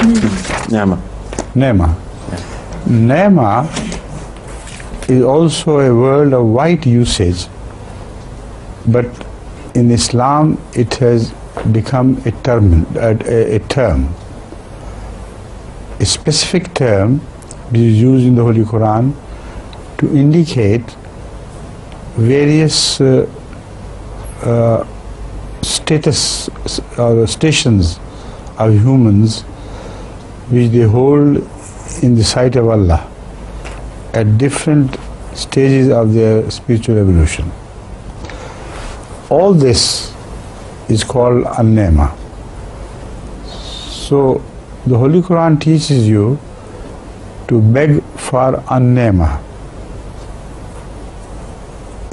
Neima. Neima is also a word of wide usage, but in Islam it has become a term, a specific term which is used in the Holy Quran to indicate various stations of humans which they hold in the sight of Allah at different stages of their spiritual evolution. All this is called an-Neima. So the Holy Quran teaches you to beg for an-Neima.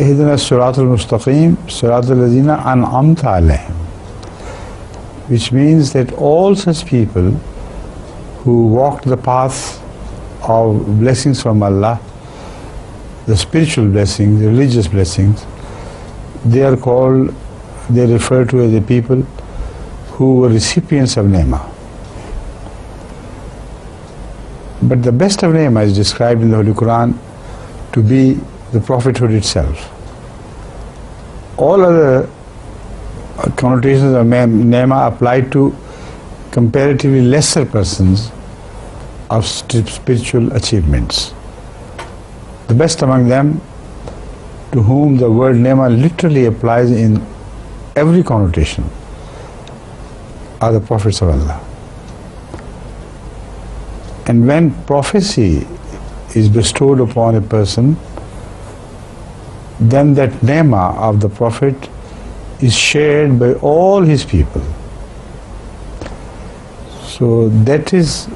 اهدنا الصراط المستقيم صراط الذين أنعمت عليهم, which means that all such people who walked the path of blessings from Allah, the spiritual blessings, the religious blessings, they refer to as the people who were recipients of Neima. But the best of Neima is described in the Holy Quran to be the prophethood itself. All other connotations of Neima apply to comparatively lesser persons of spiritual achievements. The best among them, to whom the word Neima literally applies in every connotation, are the prophets of Allah. And when prophecy is bestowed upon a person, then that Neima of the prophet is shared by all his people. So that is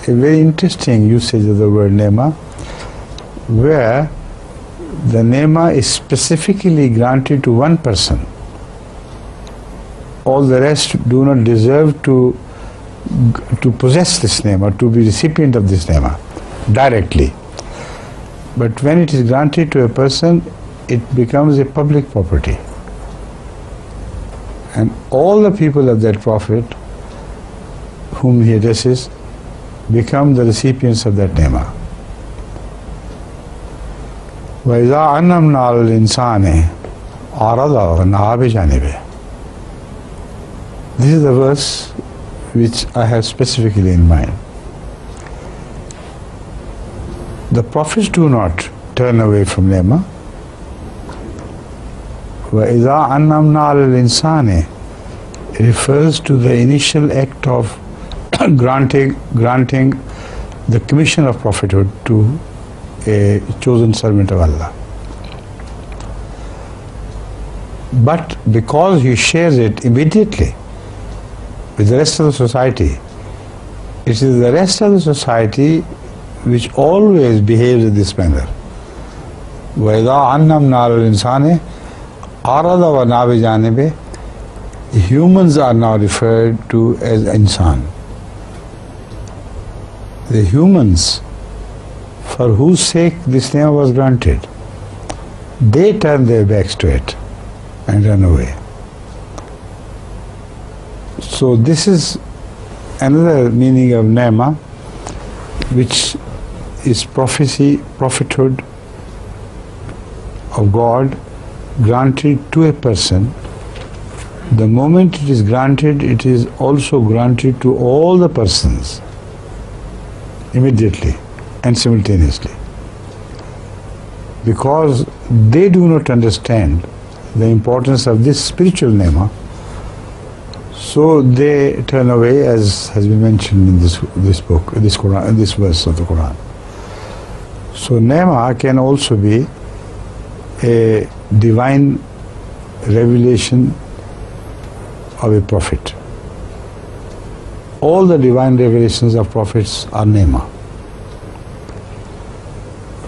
a very interesting usage of the word Neima, where the Neima is specifically granted to one person. All the rest do not deserve to possess this Neima, to be recipient of this Neima directly. But when it is granted to a person, it becomes a public property. And all the people of that prophet whom he addresses become the recipients of that Neima. وَإِذَا أَنَّمْنَا عَلَى الْإِنسَانِ أَعْرَضَ وَنَأَىٰ بِجَانِبِهِ. This is the verse which I have specifically in mind. The prophets do not turn away from Neima. وَإِذَا أَنَّمْنَا عَلَى الْإِنسَانِ refers to the initial act of granting the commission of prophethood to a chosen servant of Allah. But because he shares it immediately with the rest of the society, it is the rest of the society which always behaves in this manner. وَإِذَا أَنَّمْنَا عَلَى الْإِنسَانِ أَعْرَضَ وَنَأَىٰ بِجَانِبِهِ. Humans are now referred to as insan. The humans for whose sake this name was granted, they turn their backs to it and run away. So this is another meaning of Neima, which is prophecy, prophethood of God granted to a person. The moment it is granted, it is also granted to all the persons immediately and simultaneously, because they do not understand the importance of this spiritual Neima, so they turn away, as has been mentioned in this book, this Quran, this verse of the Quran. So Neima can also be a divine revelation of a prophet. All the divine revelations of prophets are Neima.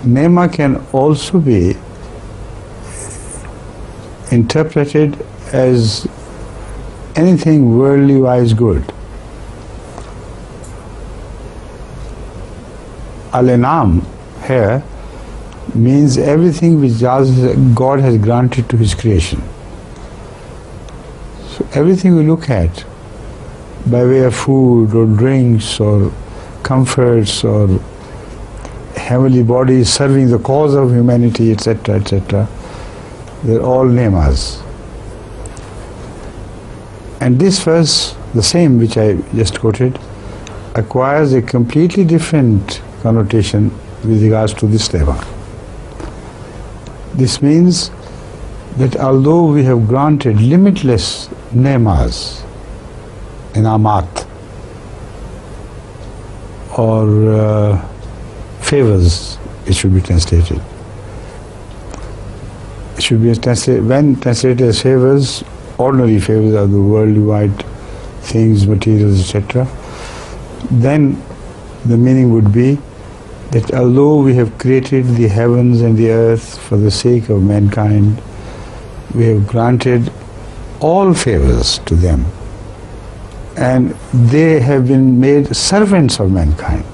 Neima can also be interpreted as anything worldly wise good. Al-Inam here means everything which God has granted to His creation. So everything we look at by way of food or drinks or comforts or heavenly bodies serving the cause of humanity, etc., etc. They're all Neimas. And this verse, the same which I just quoted, acquires a completely different connotation with regards to this Neima. This means that although we have granted limitless Neimas, inamat, or favors, it should be translated. It should be translated, when translated as favors, ordinary favors are the worldwide things, materials, etc. Then the meaning would be that although we have created the heavens and the earth for the sake of mankind, we have granted all favors to them, and they have been made servants of mankind.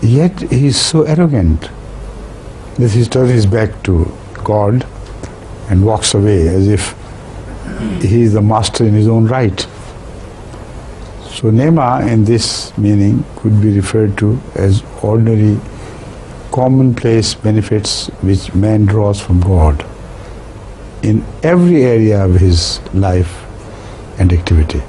Yet he is so arrogant that he turns his back to God and walks away as if he is the master in his own right. So Neima in this meaning could be referred to as ordinary, commonplace benefits which man draws from God in every area of his life and activity.